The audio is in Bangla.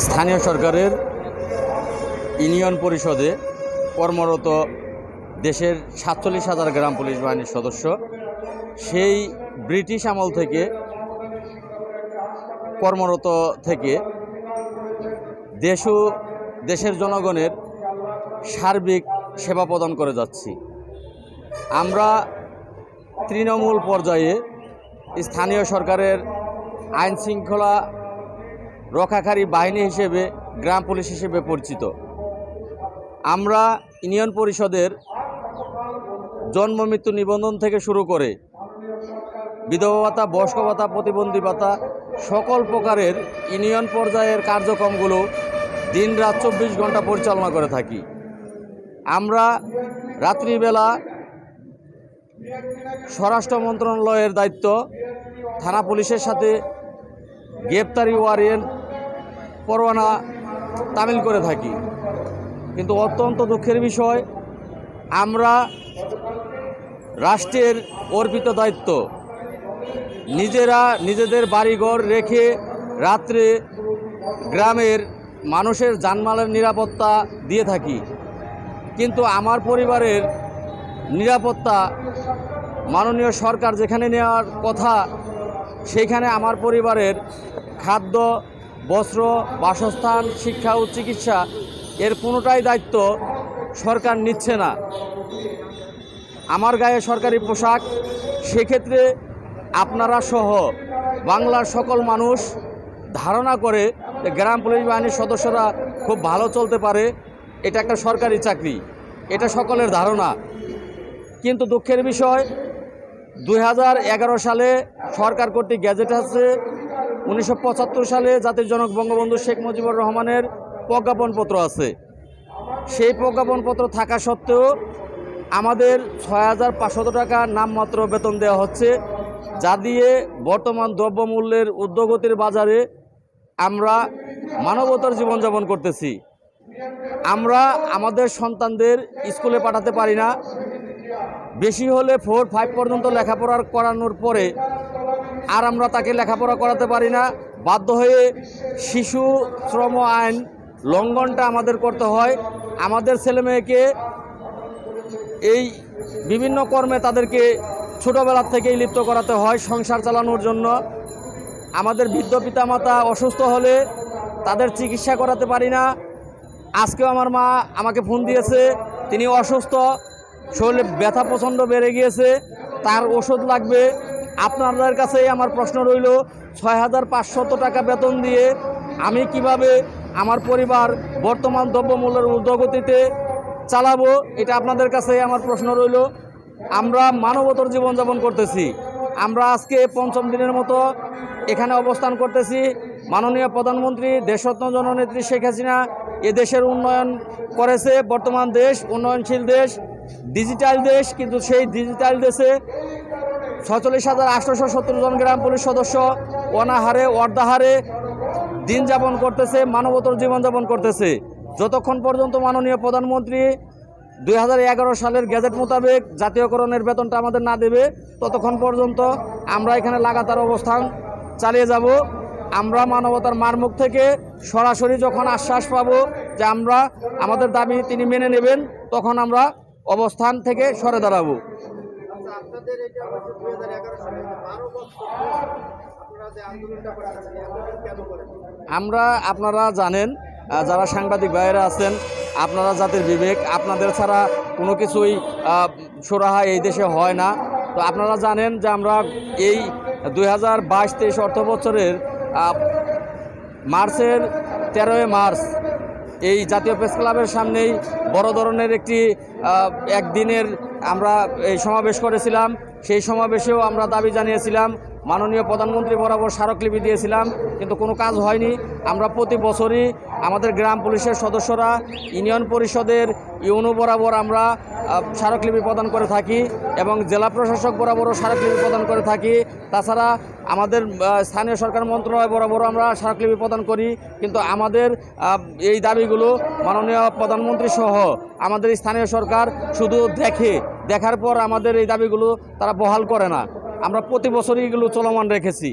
স্থানীয় সরকারের ইউনিয়ন পরিষদে কর্মরত দেশের ৪৭,০০০ গ্রাম পুলিশ বাহিনীর সদস্য সেই ব্রিটিশ আমল থেকে কর্মরত থেকে দেশের জনগণের সার্বিক সেবা প্রদান করে যাচ্ছি। আমরা তৃণমূল পর্যায়ে স্থানীয় সরকারের আইন শৃঙ্খলা রক্ষাকারী বাহিনী হিসেবে গ্রাম পুলিশ হিসেবে পরিচিত। আমরা ইউনিয়ন পরিষদের জন্ম মৃত্যু নিবন্ধন থেকে শুরু করে বিধবা ভাতা, বয়স্ক ভাতা, প্রতিবন্ধী ভাতা সকল প্রকারের ইউনিয়ন পর্যায়ের কার্যক্রমগুলো দিনরাত ২৪ ঘন্টা পরিচালনা করে থাকি। আমরা রাত্রিবেলা স্বরাষ্ট্র মন্ত্রণালয়ের দায়িত্ব থানা পুলিশের সাথে গ্রেপ্তারি ওয়ারেন্ট পরোয়ানা তামিল করে থাকি। কিন্তু অত্যন্ত দুঃখের বিষয়, আমরা রাষ্ট্রের অর্পিত দায়িত্ব নিজেদের বাড়িঘর রেখে রাত্রে গ্রামের মানুষের জানমালের নিরাপত্তা দিয়ে থাকি। কিন্তু আমার পরিবারের নিরাপত্তা মাননীয় সরকার যেখানে নেওয়ার কথা সেইখানে আমার পরিবারের খাদ্য, বস্ত্র, বাসস্থান, শিক্ষা ও চিকিৎসা এর কোনোটাই দায়িত্ব সরকার নিচ্ছে না। আমার গায়ে সরকারি পোশাক, সেক্ষেত্রে আপনারা সহ বাংলার সকল মানুষ ধারণা করে যে গ্রাম পুলিশ বাহিনীর সদস্যরা খুব ভালো চলতে পারে, এটা একটা সরকারি চাকরি, এটা সকলের ধারণা। কিন্তু দুঃখের বিষয়, ২০১১ সালে সরকার কর্তৃক গ্যাজেট আছে, ১৯৭৫ সালে জাতির জনক বঙ্গবন্ধু শেখ মুজিবুর রহমানের প্রজ্ঞাপনপত্র আছে। সেই প্রজ্ঞাপনপত্র থাকা সত্ত্বেও আমাদের ৬,৫০০ টাকা নামমাত্র বেতন দেওয়া হচ্ছে, যা দিয়ে বর্তমান দ্রব্যমূল্যের ঊর্ধ্বগতির বাজারে আমরা মানবতার জীবনযাপন করতেছি। আমরা আমাদের সন্তানদের স্কুলে পাঠাতে পারি না, বেশি হলে 4-5 পর্যন্ত লেখাপড়া করানোর পরে আর আমরা তাকে লেখাপড়া করাতে পারি না। বাধ্য হয়ে শিশু শ্রম আইন লঙ্ঘনটা আমাদের করতে হয়। আমাদের ছেলেমেয়েকে এই বিভিন্ন কর্মে তাদেরকে ছোটোবেলার থেকেই লিপ্ত করাতে হয় সংসার চালানোর জন্য। আমাদের বৃদ্ধ পিতামাতা অসুস্থ হলে তাদের চিকিৎসা করাতে পারি না। আজকেও আমার মা আমাকে ফোন দিয়েছে, তিনি অসুস্থ, শরীরে ব্যথা প্রচণ্ড বেড়ে গিয়েছে, তার ওষুধ লাগবে। আপনাদের কাছেই আমার প্রশ্ন রইল, ৬,৫০০ টাকা বেতন দিয়ে আমি কিভাবে আমার পরিবার বর্তমান দ্রব্যমূল্যের ঊর্ধ্বগতিতে চালাবো, এটা আপনাদের কাছে আমার প্রশ্ন রইল। আমরা মানবতার জীবনযাপন করতেছি। আমরা আজকে ৫ম দিনের মতো এখানে অবস্থান করতেছি। মাননীয় প্রধানমন্ত্রী দেশরত্ন জননেত্রী শেখ হাসিনা এ দেশের উন্নয়ন করেছে। বর্তমান দেশ উন্নয়নশীল দেশ, ডিজিটাল দেশ, কিন্তু সেই ডিজিটাল দেশে ৪৬,৮৭০ জন গ্রাম পুলিশ সদস্য অনাহারে অর্ধাহারে দিন যাপন করতেছে, মানবতার জীবনযাপন করতেছে। যতক্ষণ পর্যন্ত মাননীয় প্রধানমন্ত্রী ২০১১ সালের গ্যাজেট মোতাবেক জাতীয়করণের বেতনটা আমাদের না দেবে, ততক্ষণ পর্যন্ত আমরা এখানে লাগাতার অবস্থান চালিয়ে যাব। আমরা মানবতার মারমুখ থেকে সরাসরি যখন আশ্বাস পাব যে আমরা আমাদের দাবি তিনি মেনে নেবেন, তখন আমরা অবস্থান থেকে সরে দাঁড়াবো। আমরা, আপনারা জানেন, যারা সাংবাদিক ভাইয়েরা আছেন, আপনারা জাতির বিবেক, আপনাদের ছাড়া কোনো কিছুই সুরাহা এই দেশে হয় না। তো আপনারা জানেন যে আমরা এই ২০২২-২৩ অর্থ বছরের মার্চের ১৩ মার্চ এই জাতীয় প্রেস ক্লাবের সামনেই বড় ধরনের একদিনের আমরা এই সমাবেশ করেছিলাম। সেই সমাবেশেও আমরা দাবি জানিয়েছিলাম, মাননীয় প্রধানমন্ত্রী বরাবর স্মারকলিপি দিয়েছিলাম, কিন্তু কোনো কাজ হয়নি। আমরা প্রতি বছরই আমাদের গ্রাম পুলিশের সদস্যরা ইউনিয়ন পরিষদের ইউনো বরাবর আমরা স্মারকলিপি প্রদান করে থাকি এবং জেলা প্রশাসক বরাবরও স্মারকলিপি প্রদান করে থাকি। তাছাড়া আমাদের স্থানীয় সরকার মন্ত্রণালয় বরাবর আমরা স্মারকলিপি প্রদান করি। কিন্তু আমাদের এই দাবিগুলো মাননীয় প্রধানমন্ত্রী সহ আমাদের স্থানীয় সরকার শুধু দেখার পর আমাদের এই দাবিগুলো তারা বহাল করে না। আমরা প্রতি বছরই এগুলো চলমান রেখেছি।